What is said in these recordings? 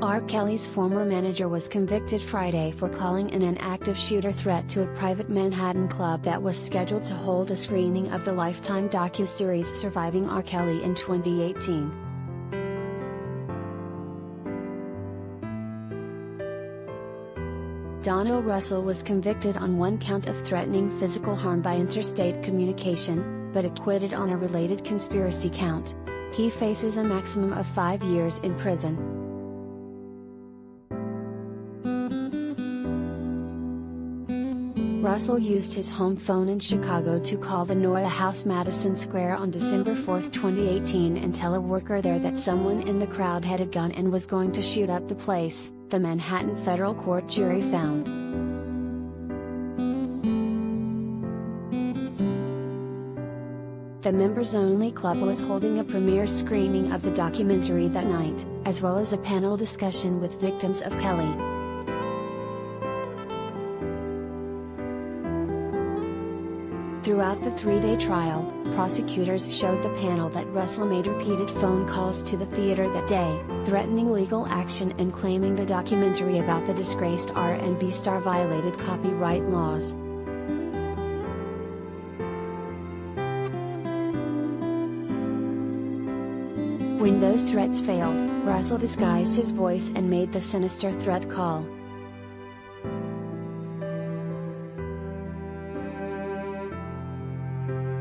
R. Kelly's former manager was convicted Friday for calling in an active shooter threat to a private Manhattan club that was scheduled to hold a screening of the Lifetime docuseries Surviving R. Kelly in 2018. Donnell Russell was convicted on one count of threatening physical harm by interstate communication, but acquitted on a related conspiracy count. He faces a maximum of 5 years in prison. Russell used his home phone in Chicago to call the NeueHouse Madison Square on December 4, 2018 and tell a worker there that someone in the crowd had a gun and was going to shoot up the place, the Manhattan federal court jury found. The members-only club was holding a premiere screening of the documentary that night, as well as a panel discussion with victims of Kelly. Throughout the 3-day trial, prosecutors showed the panel that Russell made repeated phone calls to the theater that day, threatening legal action and claiming the documentary about the disgraced R&B star violated copyright laws. When those threats failed, Russell disguised his voice and made the sinister threat call.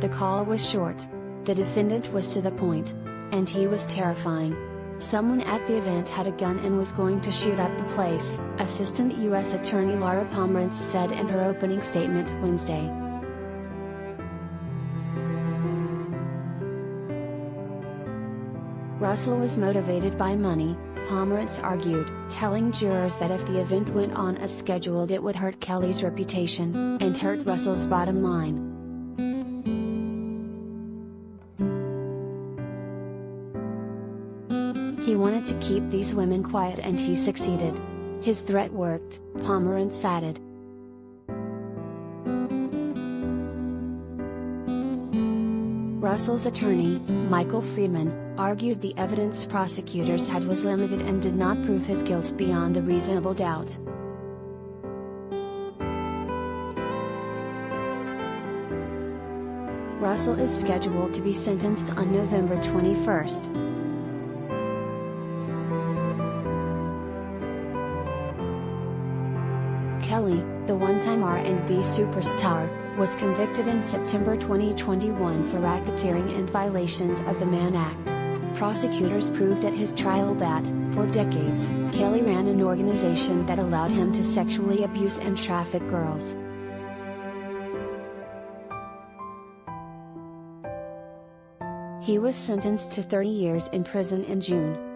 The call was short. The defendant was to the point. And he was terrifying. Someone at the event had a gun and was going to shoot up the place, Assistant U.S. Attorney Laura Pomerantz said in her opening statement Wednesday. Russell was motivated by money, Pomerantz argued, telling jurors that if the event went on as scheduled it would hurt Kelly's reputation, and hurt Russell's bottom line. He wanted to keep these women quiet and he succeeded. His threat worked, Pomerantz added. Russell's attorney, Michael Friedman, argued the evidence prosecutors had was limited and did not prove his guilt beyond a reasonable doubt. Russell is scheduled to be sentenced on November 21. Kelly, the one-time R&B superstar, was convicted in September 2021 for racketeering and violations of the Mann Act. Prosecutors proved at his trial that, for decades, Kelly ran an organization that allowed him to sexually abuse and traffic girls. He was sentenced to 30 years in prison in June.